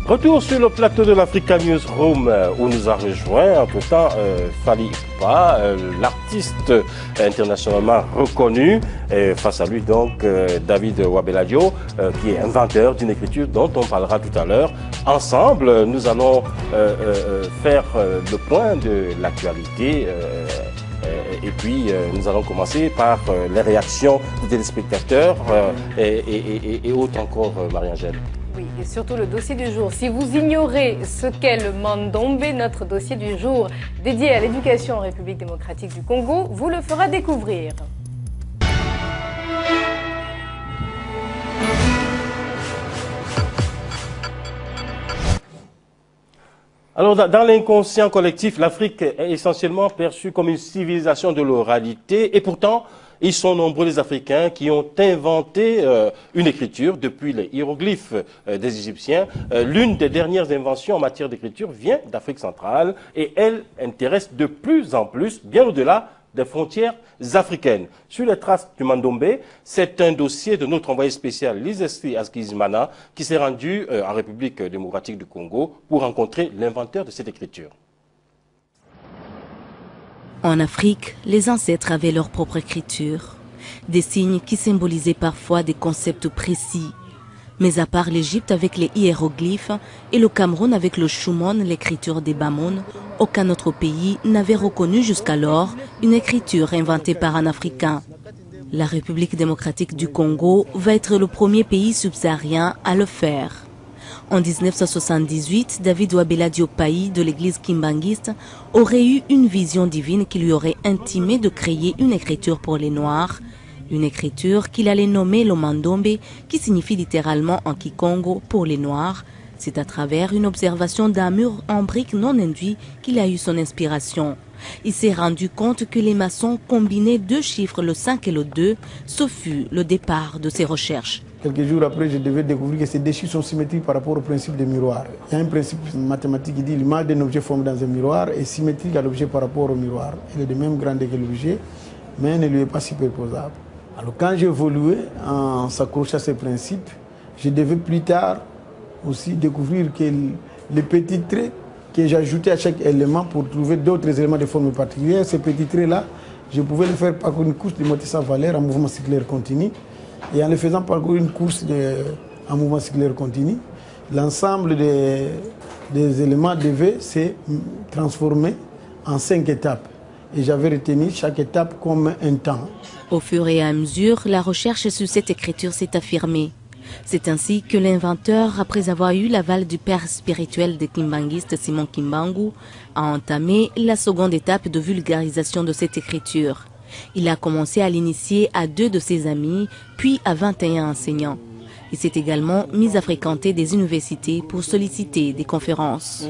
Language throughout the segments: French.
Retour sur le plateau de l'Africa Newsroom où nous a rejoint entre-temps Fally Ipupa, l'artiste internationalement reconnu. Face à lui donc David Wabeladio qui est inventeur d'une écriture dont on parlera tout à l'heure. Ensemble, nous allons faire le point de l'actualité. Et puis, nous allons commencer par les réactions des téléspectateurs et autres encore, Marie-Angèle. Oui, et surtout le dossier du jour. Si vous ignorez ce qu'est le Mandombe, notre dossier du jour dédié à l'éducation en République démocratique du Congo, vous le fera découvrir. Alors, dans l'inconscient collectif, l'Afrique est essentiellement perçue comme une civilisation de l'oralité et pourtant, ils sont nombreux les Africains qui ont inventé une écriture depuis les hiéroglyphes des Égyptiens. L'une des dernières inventions en matière d'écriture vient d'Afrique centrale et elle intéresse de plus en plus, bien au-delà des frontières africaines. Sur les traces du Mandombe, c'est un dossier de notre envoyé spécial Lizesti Askizimana qui s'est rendu en République démocratique du Congo pour rencontrer l'inventeur de cette écriture. En Afrique, les ancêtres avaient leur propre écriture, des signes qui symbolisaient parfois des concepts précis. Mais à part l'Égypte avec les hiéroglyphes et le Cameroun avec le Shumon, l'écriture des Bamon, aucun autre pays n'avait reconnu jusqu'alors une écriture inventée par un Africain. La République démocratique du Congo va être le premier pays subsaharien à le faire. En 1978, David Wabeladio Payi de l'église kimbanguiste aurait eu une vision divine qui lui aurait intimé de créer une écriture pour les Noirs, une écriture qu'il allait nommer le Mandombe, qui signifie littéralement en Kikongo pour les Noirs. C'est à travers une observation d'un mur en briques non induit qu'il a eu son inspiration. Il s'est rendu compte que les maçons combinaient deux chiffres, le 5 et le 2. Ce fut le départ de ses recherches. Quelques jours après, je devais découvrir que ces deux chiffres sont symétriques par rapport au principe des miroirs. Il y a un principe mathématique qui dit que l'image d'un objet formé dans un miroir est symétrique à l'objet par rapport au miroir. Elle est de même grandeur que l'objet, mais elle ne lui est pas superposable. Alors quand j'ai évolué en s'accrochant à ces principes, je devais plus tard aussi découvrir que les petits traits que j'ajoutais à chaque élément pour trouver d'autres éléments de forme particulière, ces petits traits-là, je pouvais les faire parcourir une course de motif valeur en mouvement circulaire continu. Et en le faisant parcourir une course en mouvement circulaire continu, l'ensemble des éléments devait se transformer en 5 étapes. Et j'avais retenu chaque étape comme un temps. Au fur et à mesure, la recherche sur cette écriture s'est affirmée. C'est ainsi que l'inventeur, après avoir eu l'aval du père spirituel des kimbanguistes Simon Kimbangu, a entamé la seconde étape de vulgarisation de cette écriture. Il a commencé à l'initier à 2 de ses amis, puis à 21 enseignants. Il s'est également mis à fréquenter des universités pour solliciter des conférences.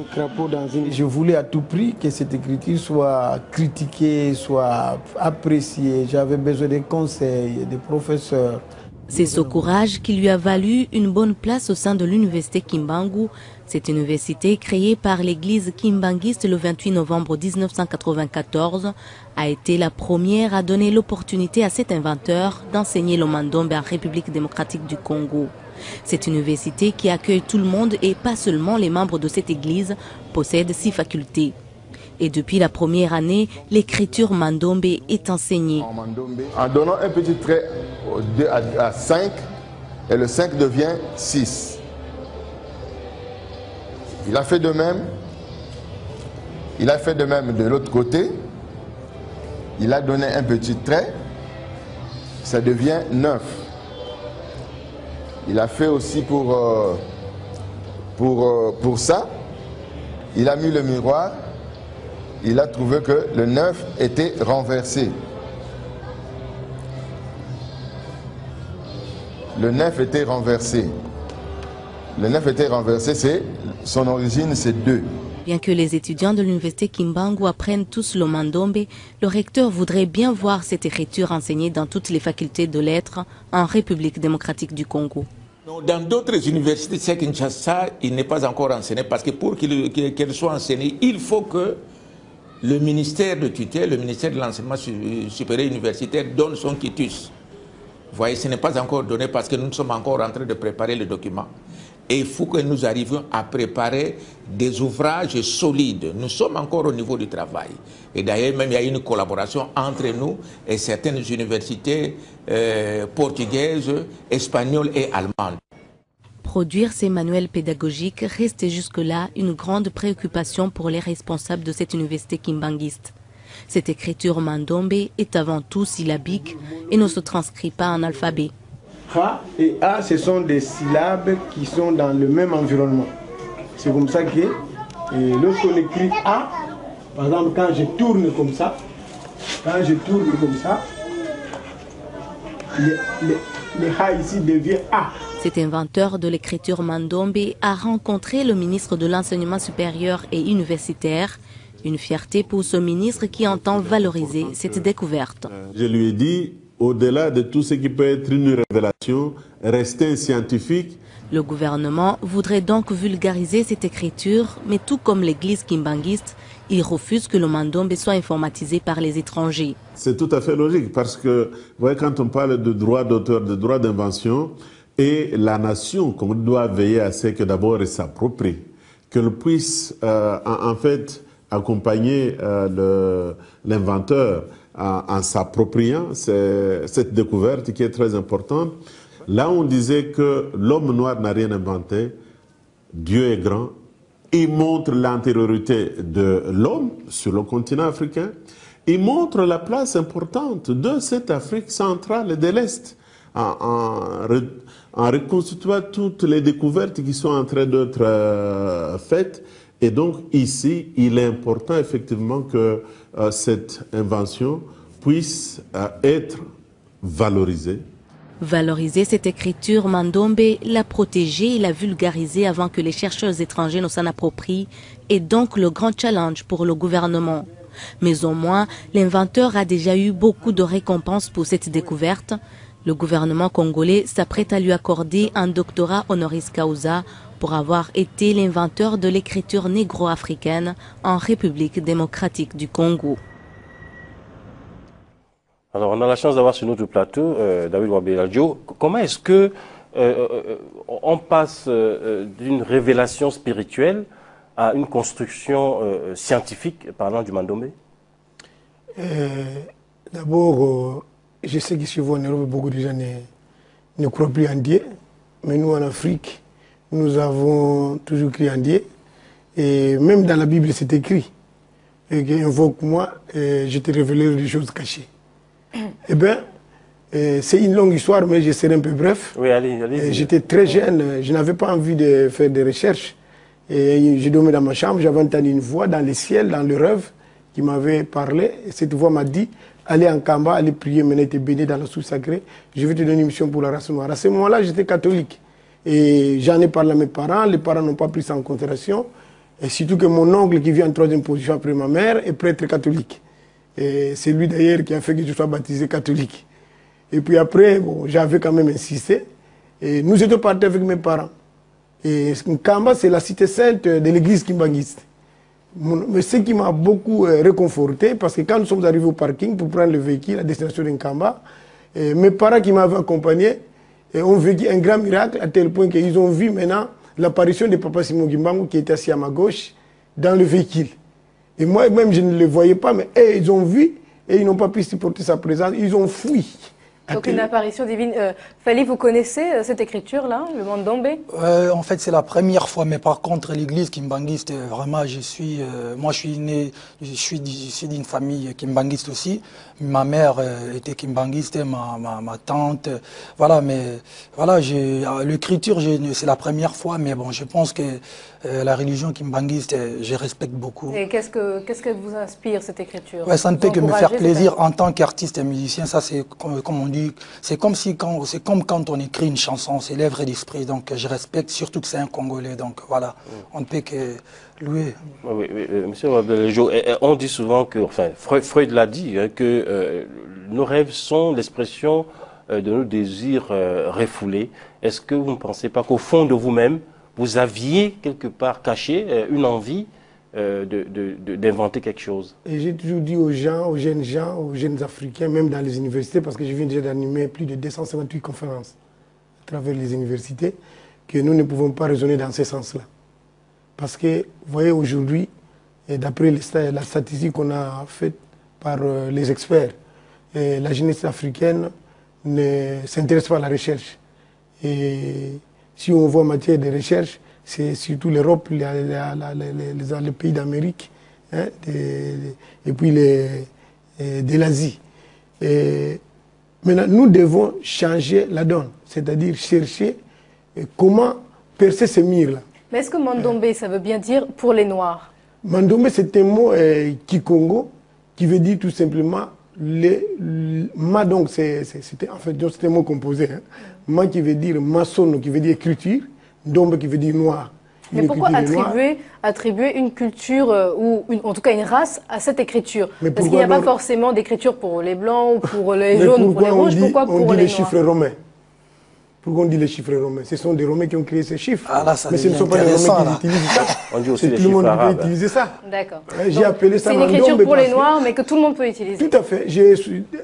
Je voulais à tout prix que cette écriture soit critiquée, soit appréciée. J'avais besoin des conseils, des professeurs. C'est ce courage qui lui a valu une bonne place au sein de l'université Kimbangu. Cette université, créée par l'église kimbanguiste le 28 novembre 1994, a été la première à donner l'opportunité à cet inventeur d'enseigner le Mandombe en République démocratique du Congo. Cette université, qui accueille tout le monde et pas seulement les membres de cette église, possède 6 facultés. Et depuis la première année, l'écriture Mandombe est enseignée. En donnant un petit trait à 5, et le 5 devient 6. Il a fait de même. Il a fait de même de l'autre côté. Il a donné un petit trait. Ça devient 9. Il a fait aussi pour ça. Il a mis le miroir. Il a trouvé que le 9 était renversé. Le 9 était renversé. Le 9 était renversé, son origine c'est 2. Bien que les étudiants de l'université Kimbangu apprennent tous le Mandombe, le recteur voudrait bien voir cette écriture enseignée dans toutes les facultés de lettres en République démocratique du Congo. Dans d'autres universités, c'est Kinshasa, il n'est pas encore enseigné parce que pour qu'elle soit enseignée, il faut que le ministère de tutelle, le ministère de l'enseignement supérieur universitaire donne son quitus. Vous voyez, ce n'est pas encore donné parce que nous sommes encore en train de préparer le document. Et il faut que nous arrivions à préparer des ouvrages solides. Nous sommes encore au niveau du travail. Et d'ailleurs, même il y a une collaboration entre nous et certaines universités portugaises, espagnoles et allemandes. Produire ces manuels pédagogiques restait jusque-là une grande préoccupation pour les responsables de cette université kimbanguiste. Cette écriture mandombe est avant tout syllabique et ne se transcrit pas en alphabet. Kha et A, ce sont des syllabes qui sont dans le même environnement. C'est comme ça que lorsqu'on écrit A, par exemple, quand je tourne comme ça, le Ha ici devient A. Cet inventeur de l'écriture mandombe a rencontré le ministre de l'Enseignement supérieur et universitaire. Une fierté pour ce ministre qui entend valoriser cette découverte. Je lui ai dit, au-delà de tout ce qui peut être une révélation, rester un scientifique. Le gouvernement voudrait donc vulgariser cette écriture, mais tout comme l'église kimbanguiste, il refuse que le mandombe soit informatisé par les étrangers. C'est tout à fait logique parce que, vous voyez, quand on parle de droit d'auteur, de droit d'invention, et la nation, comme on doit veiller à ce que d'abord elle s'approprie, qu'elle puisse en fait accompagner l'inventeur en s'appropriant cette découverte qui est très importante. Là, on disait que l'homme noir n'a rien inventé, Dieu est grand, il montre l'antériorité de l'homme sur le continent africain, il montre la place importante de cette Afrique centrale et de l'Est en reconstituant toutes les découvertes qui sont en train d'être faites. Et donc ici, il est important effectivement que cette invention puisse être valorisée. Valoriser cette écriture mandombe, la protéger et la vulgariser avant que les chercheurs étrangers ne s'en approprient est donc le grand challenge pour le gouvernement. Mais au moins, l'inventeur a déjà eu beaucoup de récompenses pour cette découverte. Le gouvernement congolais s'apprête à lui accorder un doctorat honoris causa pour avoir été l'inventeur de l'écriture négro-africaine en République démocratique du Congo. Alors, on a la chance d'avoir sur notre plateau David Wabeladjo. Comment est-ce que on passe d'une révélation spirituelle à une construction scientifique parlant du mandombe? D'abord, je sais que chez vous en Europe, beaucoup de gens ne croient plus en Dieu. Mais nous, en Afrique, nous avons toujours cru en Dieu. Et même dans la Bible, c'est écrit. Invoque-moi, je te révélerai des choses cachées. Eh bien, c'est une longue histoire, mais je serai un peu bref. Oui, allez. J'étais très jeune, je n'avais pas envie de faire des recherches. Et je dormais dans ma chambre, j'avais entendu une voix dans le ciel, dans le rêve, qui m'avait parlé. Et cette voix m'a dit, allez en Kamba, allez prier, maintenant te bénir dans la source sacrée. Je vais te donner une mission pour la race noire. À ce moment-là, j'étais catholique. Et j'en ai parlé à mes parents, les parents n'ont pas pris ça en considération. Et surtout que mon oncle, qui vient en troisième position après ma mère, est prêtre catholique. Et c'est lui d'ailleurs qui a fait que je sois baptisé catholique. Et puis après, bon, j'avais quand même insisté. Et nous étions partis avec mes parents. Et Nkamba, c'est la cité sainte de l'église kimbanguiste. Mais ce qui m'a beaucoup réconforté, parce que quand nous sommes arrivés au parking pour prendre le véhicule à destination de Nkamba, mes parents qui m'avaient accompagné ont vécu un grand miracle à tel point qu'ils ont vu maintenant l'apparition de Papa Simon Kimbangu qui était assis à ma gauche dans le véhicule. Et moi-même, je ne le voyais pas, mais eux, ils ont vu et ils n'ont pas pu supporter sa présence. Ils ont fui. Donc une apparition divine. Fally, vous connaissez cette écriture-là, le mandombe? En fait, c'est la première fois, mais par contre, l'église kimbanguiste, vraiment, moi, je suis né, je suis d'une famille kimbanguiste aussi. Ma mère était kimbanguiste, ma tante, voilà, mais voilà, l'écriture, c'est la première fois, mais bon, je pense que la religion kimbanguiste, je respecte beaucoup. Et qu'est-ce que vous inspire cette écriture? Ouais, ça ne peut que me faire plaisir en tant qu'artiste et musicien. Ça, c'est comme on dit, c'est comme quand on écrit une chanson, c'est l'œuvre et l'esprit. Donc, je respecte, surtout que c'est un Congolais. Donc, voilà, on ne peut que louer. Oui, monsieur Wabeladjo, on dit souvent que, enfin, Freud l'a dit, hein, que nos rêves sont l'expression de nos désirs refoulés. Est-ce que vous ne pensez pas qu'au fond de vous-même, vous aviez quelque part caché une envie d'inventer quelque chose? Et j'ai toujours dit aux jeunes Africains, même dans les universités, parce que je viens déjà d'animer plus de 258 conférences à travers les universités, que nous ne pouvons pas raisonner dans ce sens-là. Parce que, vous voyez, aujourd'hui, d'après la statistique qu'on a faite par les experts, la jeunesse africaine ne s'intéresse pas à la recherche. Et si on voit en matière de recherche, c'est surtout l'Europe, les pays d'Amérique, hein, et puis de l'Asie. Maintenant, nous devons changer la donne, c'est-à-dire chercher comment percer ces murs-là. Mais est-ce que Mandombe, ça veut bien dire pour les Noirs? Mandombe, c'est un mot kikongo qui veut dire tout simplement ma, donc c'était en fait un mot composé. Hein. Ma qui veut dire maçonno, qui veut dire écriture, Ndombe qui veut dire noir. Mais pourquoi attribuer une culture ou en tout cas une race à cette écriture? Parce qu'il n'y a pas forcément d'écriture pour les blancs, ou pour les jaunes, pour les rouges. Pourquoi pour les noirs? On dit les chiffres romains. Pourquoi on dit les chiffres romains? Ce sont des Romains qui ont créé ces chiffres. Ah là, mais ce ne sont pas les Romains qui utilisent ça. On dit aussi les tout le monde arabes. peut utiliser ça. D'accord. J'ai appelé ça. C'est une écriture pour les Noirs, mais que tout le monde peut utiliser. Tout à fait.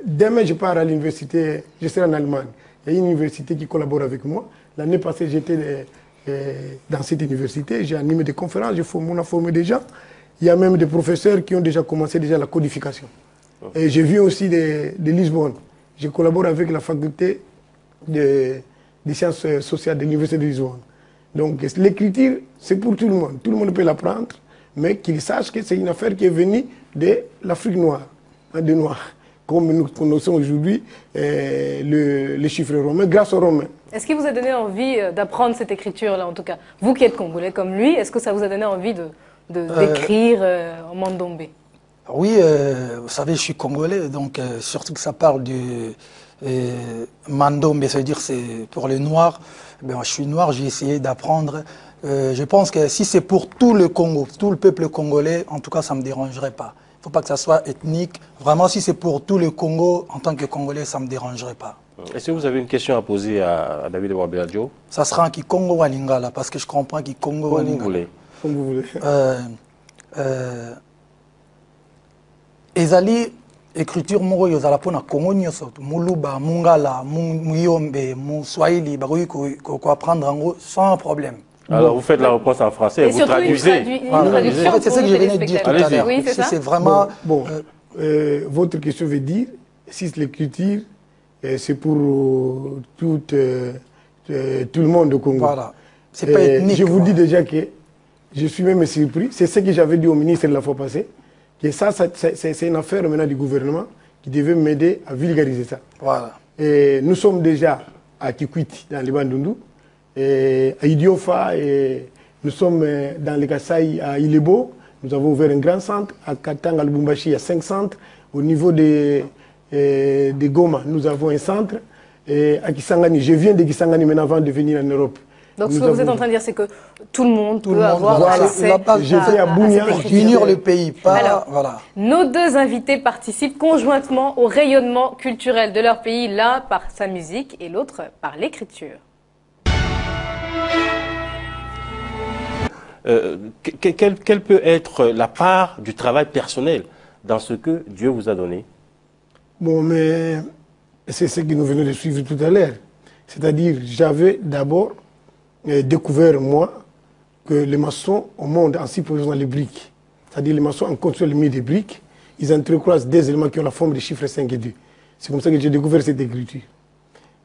Demain, je pars à l'université, je serai en Allemagne. Il y a une université qui collabore avec moi. L'année passée, j'étais dans cette université, j'ai animé des conférences, on a formé des gens. Il y a même des professeurs qui ont déjà commencé la codification. Et je viens aussi de Lisbonne. Je collabore avec la faculté des sciences sociales de l'université de Lisbonne. Donc l'écriture, c'est pour tout le monde. Tout le monde peut l'apprendre, mais qu'il sache que c'est une affaire qui est venue de l'Afrique noire, hein, des Noirs. Comme nous connaissons aujourd'hui les chiffres romains, grâce aux Romains. Est-ce qu'il vous a donné envie d'apprendre cette écriture-là, en tout cas? Vous qui êtes congolais comme lui, est-ce que ça vous a donné envie d'écrire en Mandombe? Oui, vous savez, je suis congolais, donc surtout que ça parle du Mandombe, c'est-à-dire c'est pour les Noirs. Ben, je suis noir, j'ai essayé d'apprendre. Je pense que si c'est pour tout le Congo, tout le peuple congolais, en tout cas, ça ne me dérangerait pas. Il ne faut pas que ça soit ethnique. Vraiment, si c'est pour tout le Congo, en tant que Congolais, ça ne me dérangerait pas. Est-ce que vous avez une question à poser à David Wabeladio? Ça sera en Kikongo ou en Lingala, parce que je comprends Kikongo ou en Lingala. Comme vous voulez. Ezali, écriture moko yozala pona Congo nyoso, muluba, mungala, muyombe, muswahili, bakoki ko apprendre en gros sans problème. Alors vous faites la réponse en français et vous traduisez. C'est ce que je venais de dire tout à l'heure. Oui, c'est ça. C'est vraiment... votre question veut dire, si l'écriture, c'est pour tout le monde au Congo. Voilà. C'est pas ethnique. Je vous dis déjà que je suis même surpris. C'est ce que j'avais dit au ministre la fois passée. Que ça c'est une affaire maintenant du gouvernement qui devait m'aider à vulgariser ça. Voilà. Et nous sommes déjà à Kikwiti, dans les Bandundu, et à Idiofa, et nous sommes dans les Kasaï à Ilebo. Nous avons ouvert un grand centre. À Katanga, Lubumbashi, il y a 5 centres. Au niveau de Goma, nous avons un centre. Et à Kisangani, je viens de Kisangani maintenant avant de venir en Europe. Donc ce que vous êtes en train de dire, c'est que tout le monde peut avoir accès à Bounia, unir le pays. Alors, nos deux invités participent conjointement au rayonnement culturel de leur pays, l'un par sa musique et l'autre par l'écriture. Quelle peut être la part du travail personnel dans ce que Dieu vous a donné? Bon, mais c'est ce que nous venons de suivre tout à l'heure. C'est-à-dire, j'avais d'abord découvert, moi, que les maçons au monde, en s'y posant les briques, c'est-à-dire les maçons en construisant le milieu des briques, ils entrecroisent des éléments qui ont la forme des chiffres 5 et 2. C'est comme ça que j'ai découvert cette écriture.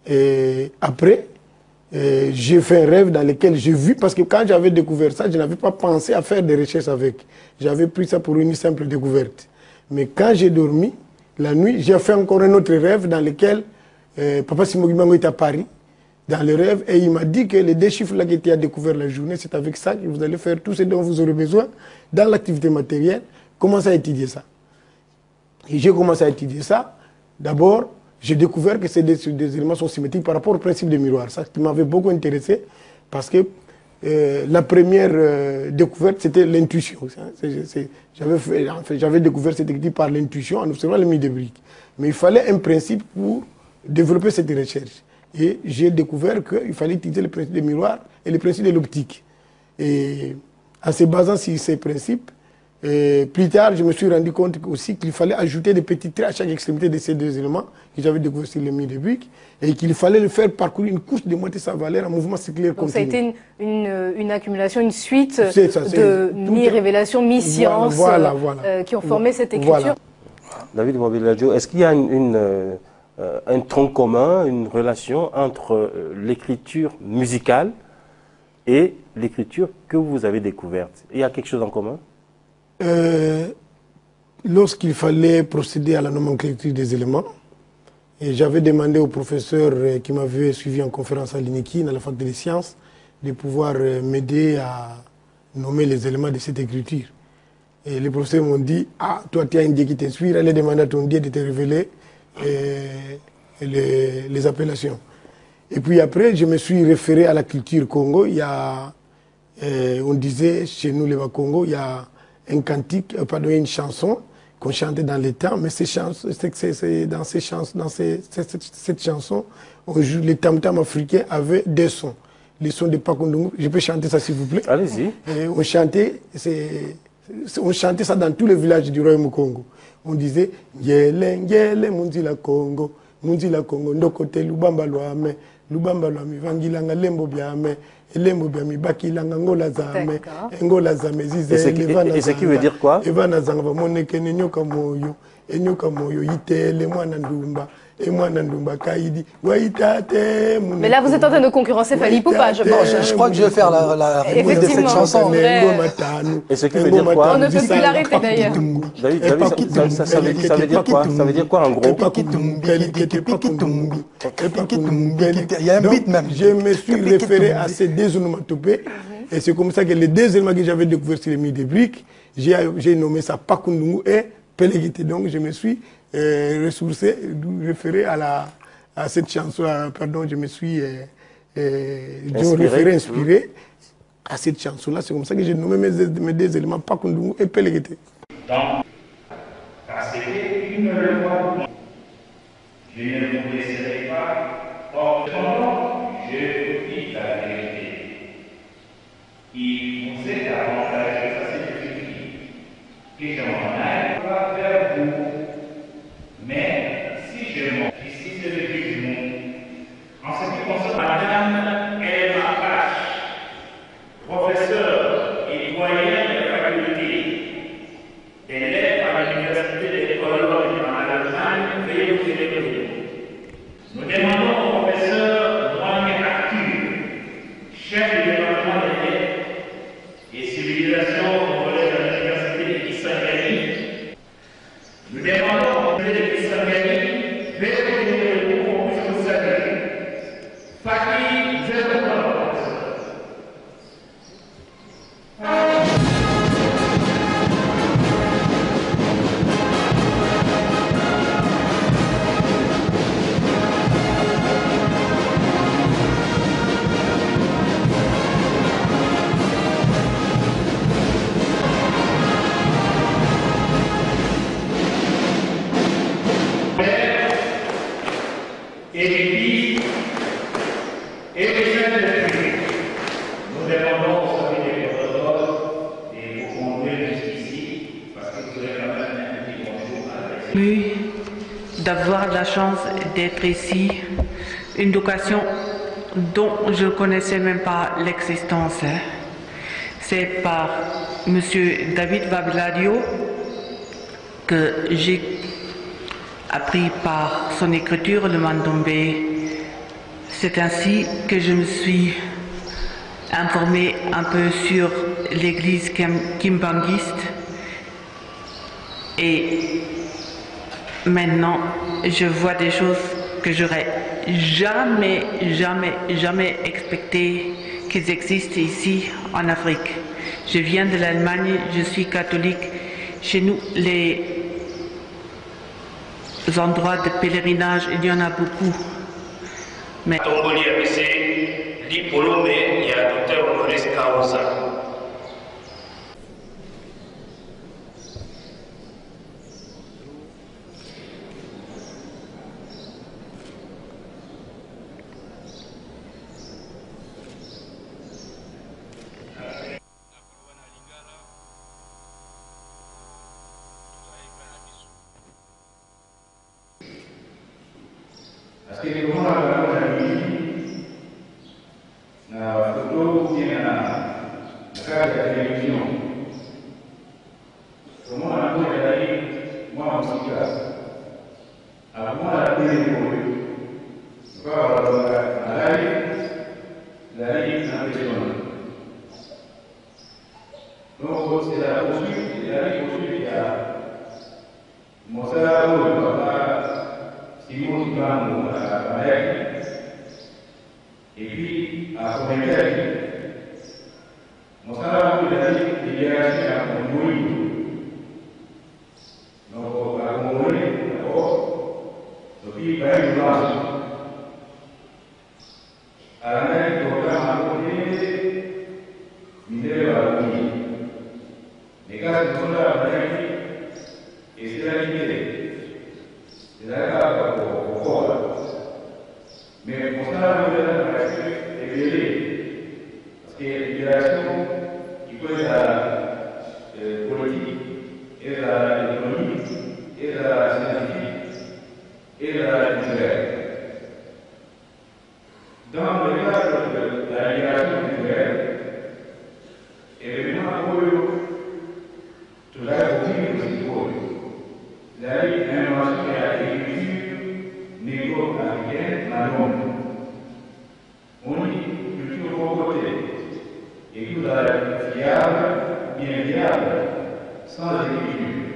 Et après, j'ai fait un rêve dans lequel j'ai vu, parce que quand j'avais découvert ça, je n'avais pas pensé à faire des recherches avec. J'avais pris ça pour une simple découverte. Mais quand j'ai dormi, la nuit, j'ai fait encore un autre rêve dans lequel Papa Simogimango est à Paris, dans le rêve, et il m'a dit que les 2 chiffres-là qui étaient à découvert la journée, c'est avec ça que vous allez faire tout ce dont vous aurez besoin dans l'activité matérielle. Commencez à étudier ça. Et j'ai commencé à étudier ça. D'abord, j'ai découvert que des éléments sont symétriques par rapport au principe des miroirs. Ça qui m'avait beaucoup intéressé parce que la première découverte, c'était l'intuition. J'avais découvert cette écriture par l'intuition en observant le milieu des briques. Mais il fallait un principe pour développer cette recherche. Et j'ai découvert qu'il fallait utiliser le principe des miroirs et le principe de l'optique. Et en se basant sur ces principes, Et plus tard, je me suis rendu compte aussi qu'il fallait ajouter des petits traits à chaque extrémité de ces deux éléments que j'avais découvert sur le mur de briques et qu'il fallait le faire parcourir une course de moitié sa valeur en mouvement circulaire continu. Donc ça a été une accumulation, une suite de mi-révélation, mi-science qui ont formé cette écriture. Voilà. David Wabiladjo, est-ce qu'il y a un tronc commun, une relation entre l'écriture musicale et l'écriture que vous avez découverte? Il y a quelque chose en commun? Lorsqu'il fallait procéder à la nomenclature des éléments, et j'avais demandé au professeur qui m'avait suivi en conférence à l'INEKI, dans la faculté des sciences, de pouvoir m'aider à nommer les éléments de cette écriture. Et les professeurs m'ont dit, ah, toi tu as un Dieu qui t'inspire, allez demander à ton Dieu de te révéler les appellations. Et puis après, je me suis référé à la culture Congo. Il y a, on disait chez nous, les Congo, il y a un cantique, pardon, une chanson qu'on chantait dans les temps, mais cette chanson, on joue, les tam-tams africains avaient deux sons. Les sons de Pakundungu, je peux chanter ça s'il vous plaît? Allez-y. On chantait ça dans tous les villages du Royaume Congo. On disait Ngele, Ngele, Munzila Congo, Ndokote, Lubamba Loame, Lubamba Loame, Vangilanga, Lembo Biame, Lembo Biame, Bakilanga, Ngola Zame, Ngola Zame, Zize, et ce qui veut dire quoi? Evana Zanga, Moneke, Nyoka Moyo, Nyoka Moyo, Itele, Mwanandumba. Et moi, Nandumba Kaidi, Waitate. Mais là, vous êtes en train de concurrencer Fally Ipupa, je pense. Je crois que je vais faire la réponse de cette chanson. Et ce qui veut dire quoi? On ne peut plus l'arrêter d'ailleurs. David, ça veut dire quoi? Ça veut dire quoi en gros? Il y a un beat même. Je me suis référé à ces deux onomatopées. Et c'est comme ça que les deux éléments que j'avais découverts sur les murs de briques, j'ai nommé ça Pakundungu et Pelegite. Donc je me suis ressourcé, référé à cette chanson, pardon, je me suis inspiré à cette chanson-là. C'est comme ça que j'ai nommé mes deux éléments, Pakundungu et Pelegite. Donc, parce que une loi, je ne vous laisserai pas, or, cependant, je vous dis la vérité. Il vous est avantageux, ça c'est difficile, que je m'en aille pas vers vous. Mais si je mens, ici c'est le jugement. En ce qui concerne Madame Elma H, professeur et doyen de la faculté des lettres à l'université de Cologne en Allemagne, veuillez vous élever. Nous demandons au professeur Mohamed Arthur, chef du département des lettres et civilisation au collège de l'université de Kisangani. Nous demandons au collège de Kisangani, veuillez vous élever pour qu'on puisse vous saluer. Fakir, vous êtes le professeur. Et l'Église et les jeunes de Dieu. Nous demandons au salut des protocoles et vous conduire jusqu'ici parce que vous avez quand même un petit bonjour à adresser. D'avoir la chance d'être ici, une éducation dont je ne connaissais même pas l'existence. C'est par M. David Wabiladjo que j'ai appris par son écriture le Mandombé. C'est ainsi que je me suis informé un peu sur l'église kimbanguiste et maintenant je vois des choses que j'aurais jamais expecté qu'ils existent ici en Afrique. Je viens de l'Allemagne, je suis catholique. Chez nous, les endroits de pèlerinage, il y en a beaucoup. Mais que le monde a la photo vient la carte de la télévision. Comment on a fait la ligne, moi en tout cas. Alors moi la télé pour eux. La ligne impressionnante. Donc c'est la poursuite, la ligne poursuite qui a montré là où le papa Simon Kibamou à Mayaki. Et puis à Commentari. Montré là où la ligne libération à Mongolie. Donc à Mongolie, d'abord, puis il va y avoir à la même programme à côté, mineur à l'ouïe. Les cas qui sont là à Mayaki, et c'est la limité. C'est la carte au corps. Mais pour ça, nous devons est vérité. Parce que l'immigration, qui peut être la politique, et l'économie, et la scientifique, et la culturelle. Dans le cadre de la migration culturelle, évidemment, pour tout ça, il faut aussi pour la innovation et l'agriculture négo-africaine en monde. On dit culture au côté, et tout la fiable, bien viable, sans agriculture.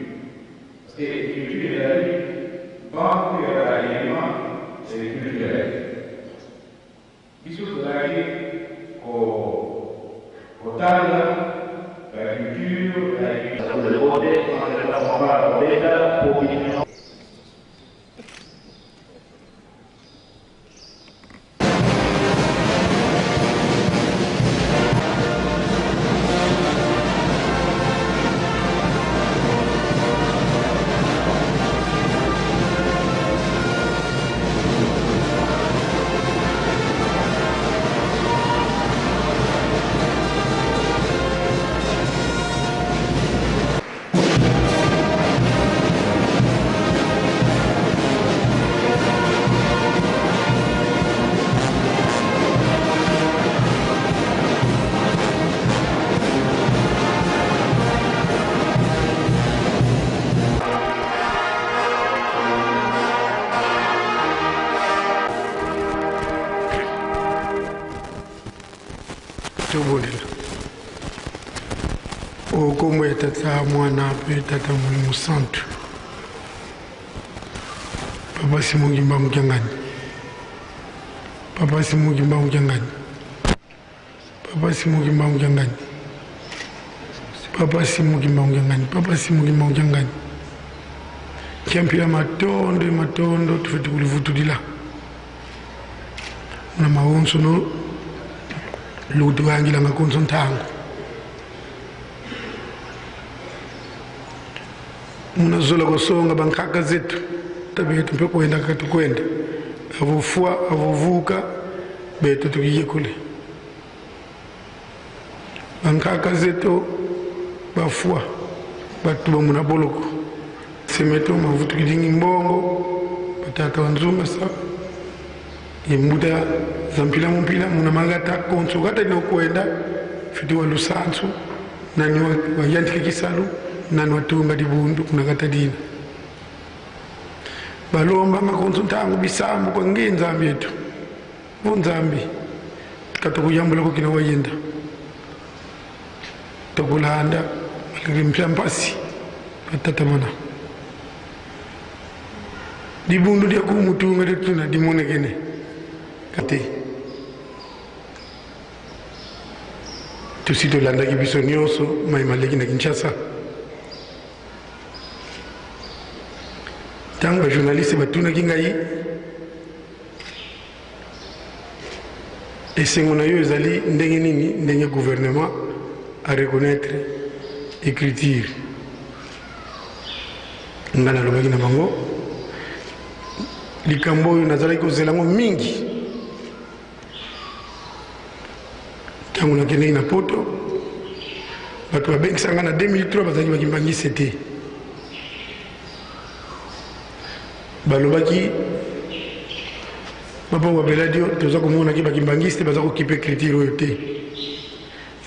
Parce que l'agriculture est la vie, banque à l'élément culturel. Bisous de la vie au talent, la culture, le côté, on l'État pour l'Union. Okomwe tata mwana pe tata mulimu santu papa simugimba mujangani papa simugimba mujangani papa simugimba mujangani papa simugimba mujangani papa simugimba mujangani kiampira matondo tufeti kulivutulila na mawonso no lutu wangila ngakonso ntango munazola kusonga bankaka zetu tabetu mpe kwenda katukwenda avufua avuvuka betu tukiye kule bankaka zetu bafua batu bamuna boloko semeto mavutu kidingi mbongo batata wanzuma sa yembuda zampila mumpila muna magata konso gata no kwenda fiti wa lusansu nani wa yantike kisalu nani watunga dibundu kuna kata dina balomba makonso ntangu bisambu kwa ngenzambi yetu vonzambi katukuyambula kukina wayenda tokulanda malirimpya mpasi patatamana dibundu dia kumutunga dituna dimonekene kate tusitolanda kibiso nyonso maimaleki na Kinshasa tango bajournaliste batunaki ngai esengo na yo ezali ndenge nini ndenge gouvernement a reconnaître écriture nga nalobaki na bango likambo oyo nazalaki kozelango mingi ntango nakendeki na poto bato babengisanga na 2003 bazalaki bakimbangise te balobaki Papa Wabeladio, tu as comme on a qui bakimbangiste, baza ko kipe critique royauté.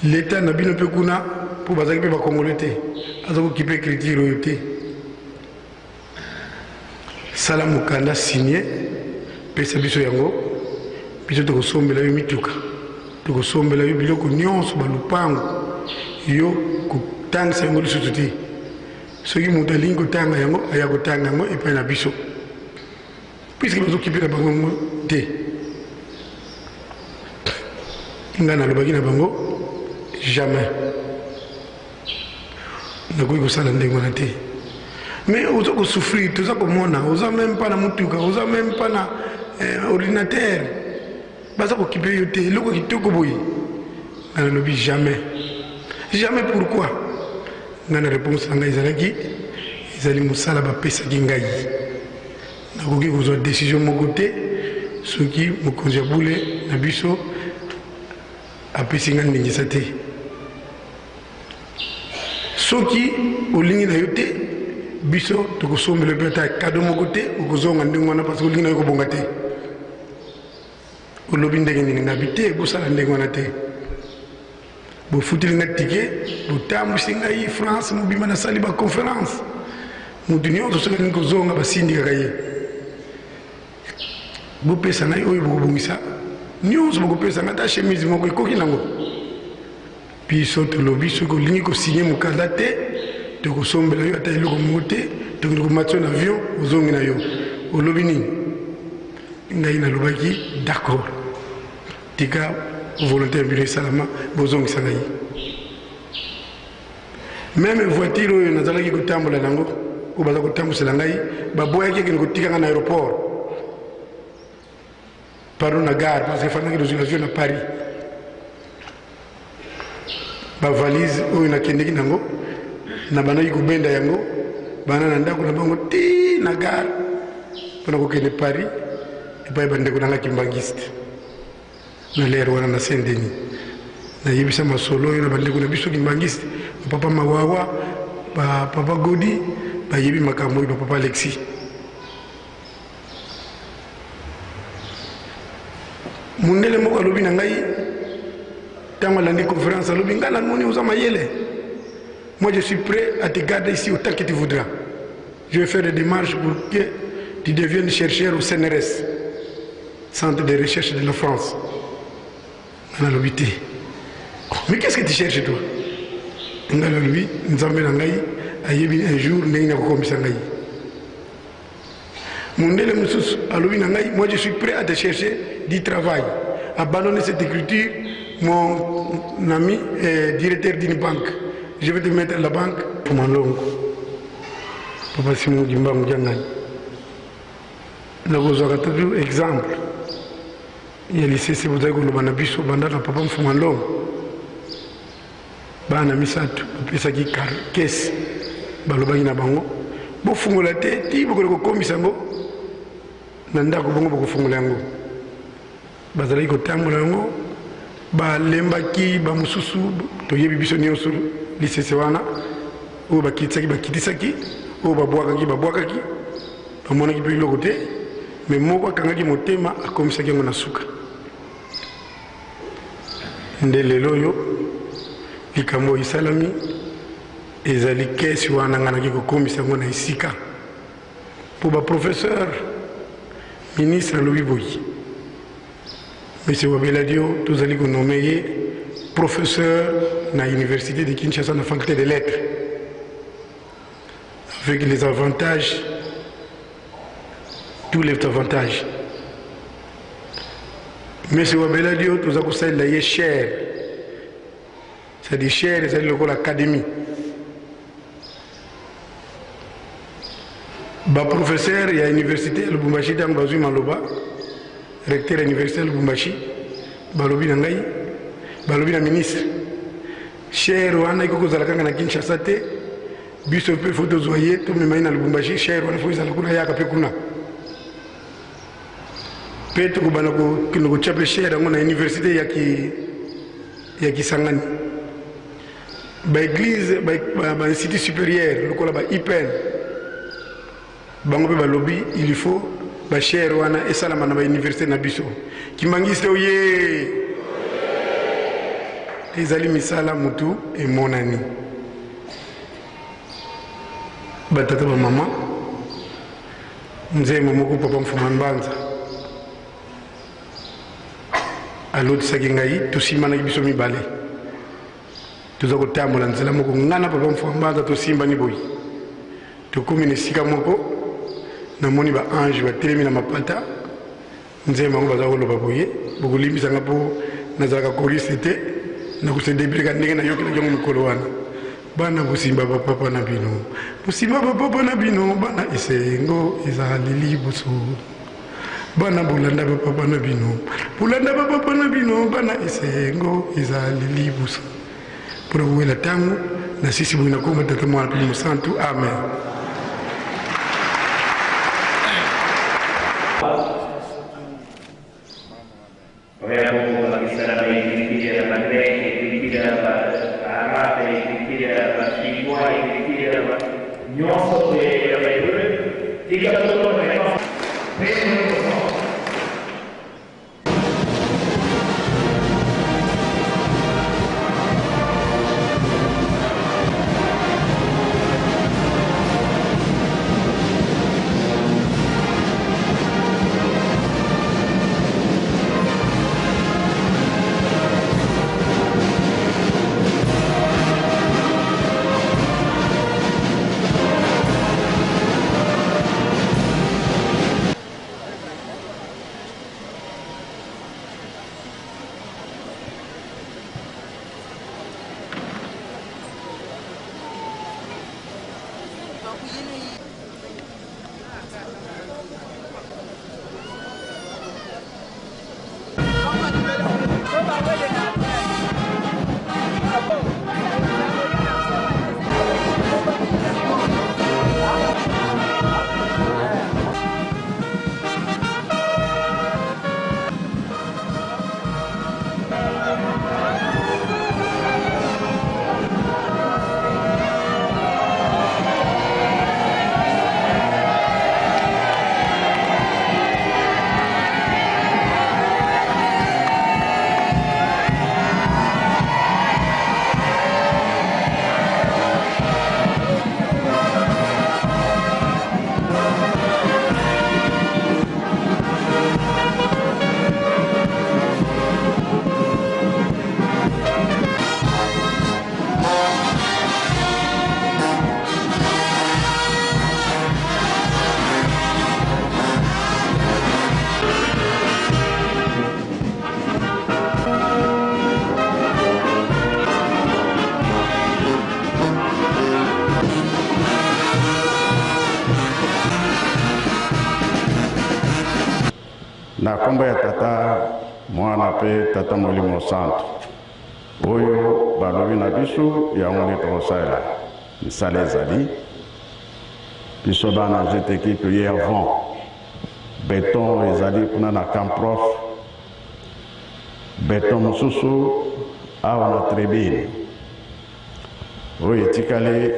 L'État n'a bien peu kuna pour baza kipe bakongolete, baza ko kipe critique royauté. Salam Mukanda signé, pesa biso yango, biso to kosombela yo mituka, to kosombela yo biloko nyonso balupango, yo kotangisa yango lisusu te. Soki moto alingi kotanga yango, aya kotanga yango epai na biso. Puisque nous occupons bango te. Nga na lobaki na bango jamais. Na ko sala ndenge wana te. Mais aux autres souffrir, tout ça comme on a, aux même pas na mutuka, aux même pas na ordinateur. Basa ko occuper yo te, loko kitoko boyi. Na lobi jamais. Jamais pourquoi? Na réponse nga izalaki, izali musala ba pesa kingai. Nakoki kozwa décision moko te soki mokonzi ya bule na biso apesi nga ndingisa te soki olingi na yo te biso tokosombela mpe ata kado moko te okozonga ndenge wana parce que olingi na yo kobonga te olobi ndenge nini ngabi te bosala ndenge wana te bofuteli nga tike botambwisi ngai France mobima nasali baconférence motu nyonso soki alingi kozonga basindikaka ye bopesa ngai oyo bokobongisa nyonso bokopesa ngai ata chemise moko ekoki nango biso tolobi soki olingi kosinye mokanda te tokosombela yo ata eloko moko te tokende komati yo na avion ozongi na yo olobi nini ngai nalobaki d'accord tika volontaire bino esalama bozongisa ngai meme voiture oyo nazalaki kotambola nango oyo baza kotambwisela ngai baboyaki ekende kotika ngai na aéroport pardon na gare parce que fandaki dans une avion na Paris ba valise oyo nakendeki nango na banaki kobenda yango bana na ndako na bango ti na gare mpona kokende Paris epai bandeko nanga kimbangiste na lere wana na Saint-Denis nayebisa masolo oyo na bandeko na biso kimbangiste papa Mawawa papa Godi bayebi makambo oyo papa Alexis mundele moko alobi na ngai ntango alandi conférence alobi ngai namoni oza mayele moi je suis prêt à te garder ici autant que tu voudras je vais faire des démarches pour que tu deviennes chercheur au CNRS Centre de recherche de la France ngai alobi te mais qu'est-ce que tu cherches toi ngai alobi nzambe na ngai ayebi un jour ndenge nakokomisa ngai Mundele Moussous, moi je suis prêt à te chercher du travail. Abandonner cette écriture, mon ami est directeur d'une banque. Je vais te mettre à la banque pour mon long. Papa Simon Gimba Moudiangan. Nous avons toujours exemple. Il y a lycée, c'est vous avez le banabiso, bandana, papa Mfoumanlong. Bana Misatu, Pesaki Kes, Balobagina Bango. Bon fungola te, ti boko komisango. Nanda ko bongo boko fungola yango. Bazali ko tambola yango. Ba lembaki ba mususu to yebi biso nyonso lycée wana. O ba kitisaki, o ba bwakaki. Ba monaki pe loko te, mais moko akangaki motema akomisaki yango na suka. Ndele loyo likambo isalami ezali kesi wana nganaki kokomisa yango na esika po ba professeur ministre alobi boyi monsieur Wabeladio tozali konome ye professeur na université de Kinshasa na faculté des lettres avec les avantages tous les avantages monsieur Wabeladio tozali kosalela ye cher c'est-à-dire cher ezali lokola académie ba professeur ya université Lubumbashi dans bazui maloba recteur de l'université Lubumbashi balobi na ngai balobi na ministre cher wana iko kozala kanga na Kinshasa te biso pe photo zoyer to me na Lubumbashi cher wana faut izala kuna yaka pe kuna pe to kubana ko kino ko chape cher ngona université ya Kisangani ba église ba institut supérieur lokola ba IPN bango pe balobi il faut bashere wana esalama na bauniversité na biso Kimbangiste oye ezali misala mutu emonani batata ba mama nzembo moko papa Mfuma Mbanza alotisaki ngai tosimbana biso mibale toza kotambola nzela moko ngana papa Mfuma Mbanza tosimbani boyi tokomi na esika moko namoni ba ange batelemi na mapata nzembo bango baza koloba boye bokolimbisanga mpo nazalaka koriste te nakosedebirika ndenge nayokelaki yango mikolo wana bana bosimba bapapa na bino bosimba bapapa na bino bana esengo ezali liboso bana bolanda bapapa na bino bolanda bapapa na bino bana esengo ezali liboso mpona kowela ntango na sisi boye nakoma tata mwana mpe mosantu amen. na kombo ya tata mwana pe tata molimo santo oyo balobi na biso yango nde tokosala misala ezali biso bana jet équipe ye avant beton ezali kuna na camprof beton mosusu awa na tribune oyo etikali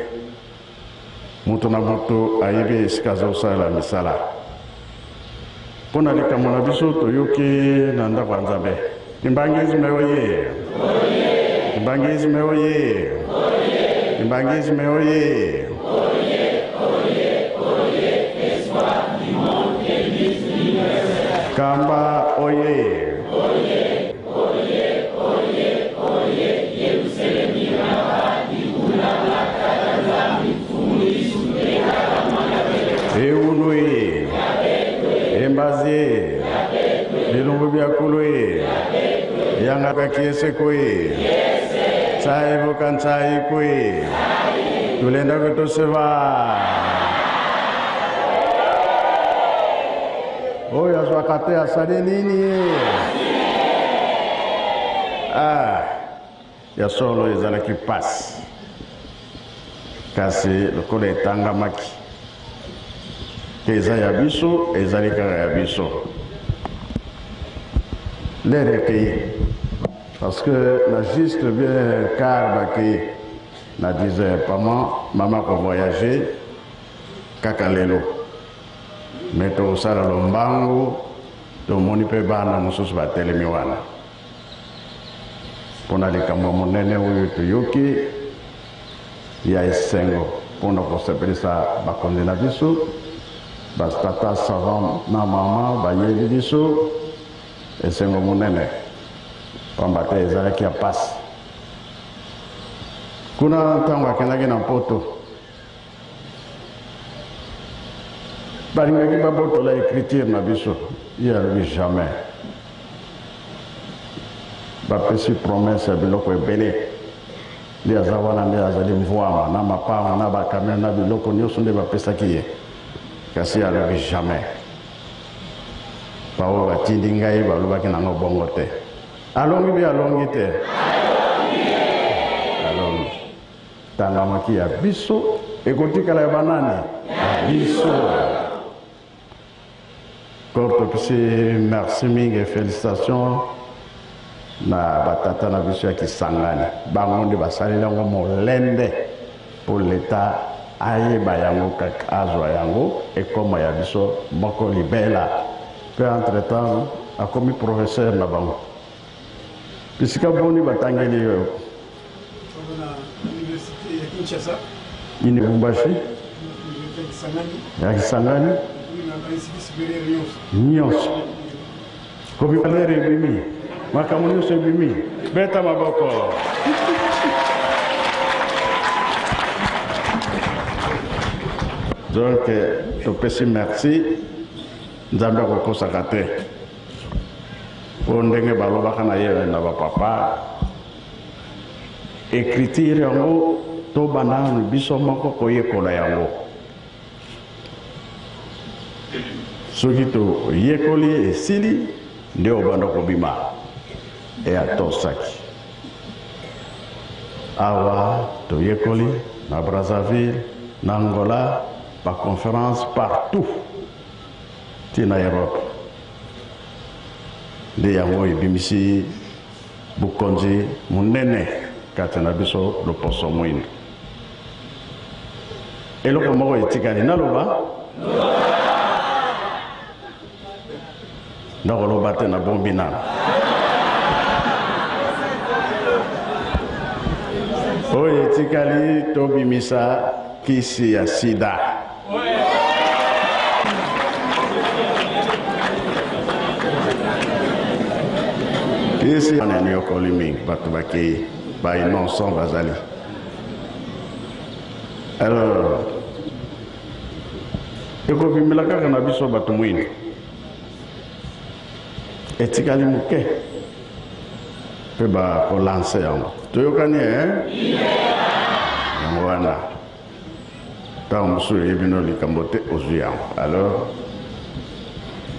moto na moto ayebi esika azosala misala mpona likambo na biso toyoki na ndako ya nzambe imbangizme oye imbangizme oye imbangizme oye kamba oye eunui embazie bilungu byakulu yanga kakiese kwe chai bukanchai kwe tulenda kutoseva oyo azwakate asali nini ya solo ezalaki pasi kasi lokola etangamaki eza ya biso ezali kaka ya biso l'air ekei parce que na juste bien car bakei na 10 heures par mois mama ko voyager kaka lelo me tokosala lombangu tomoni mpe bana mosusu batelemi wana mpona likambo monene oyo toyoki ya esengo mpona kosepelisa bakonzi na biso batata savant na mama bayebi biso esengo monene pamba te ezalaki ya pasi kuna ntango akendaki na poto balingaki babotola écriture na biso ye alobi jamais bapesi promese ya biloko ebele nde aza wana nde azali mvwama na mapanga na bakamera na biloko nyonso nde bapesaki ye kasi alobi jamais baoyo batindi ngai balobaki nango bongo te alongi mpe alongi te alongi tangamaki ya biso ekotikala ya banani ya biso kor topesi merci mingi et félicitations na batata na biso ya Kisangani bango nde basaleli yango molende mpo leta ayeba yango kaka azwa yango ekoma ya biso moko libela mpe entre temps akomi professeur na bango bisika boni batangeli yo ini Lubumbashi ya Kisangani nyonso komi balere ebimi makambo nyonso ebimi beta maboko donc topesi merci nzambe akokosaka te mpo ndenge balobaka na ye na bapapa écriture yango tobanda nanu biso moko koyekola yango soki toyekoli esili nde obanda kobima eyatosaki awa toyekoli na Brazzaville na Angola baconférence partout tina Europe nde yango ebimisi bukonzi munene kati na biso loposo mwindu eloko moko etikali naloba nakoloba te na bombi nano oyo etikali tobimisa kisi ya sida kisi anani yokoli mingi bato bakei bainonson bazali alors ekobimela kaka na biso bato mwini etikali moke mpe bakolanse yango toyokani yango wana ntango mosusu oyebi no likambo te ozwi yango alors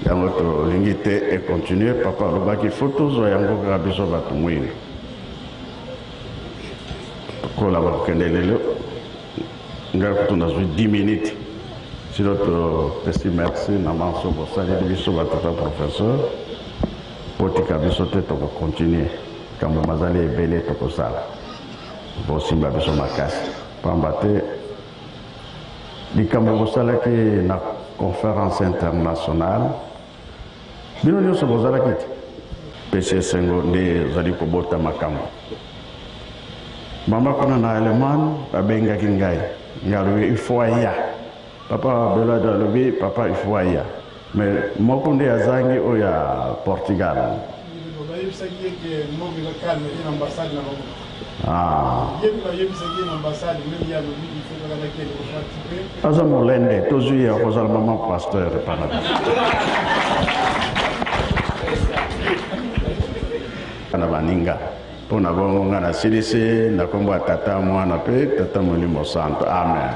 yango tolingi te econtinue papa alobaki fo tozwa yango kaka biso bato mwini kola bakokende lelo ngai kutu nazwi 10 minutes sino topesi merci na manso bosaleli biso batata professeur po tika biso te tokocontinue kambo mazali ebele tokosala bosimba biso makasi pamba te likambo bosalaki na conférence internationale bino nyonso bozalaki te pesi esengo nde ozali kobota makambo mama kuna na Allemagne babengaki ngai alobi il faut aya papa belado alobi papa il faut aya mais moko nde azangi oyo ya Portugal aza molende tozwi ye akozala mama pasteur pana na baninga mpo na bongo nga nasilisi na kombo ya tata mwana mpe tata molimo santo amen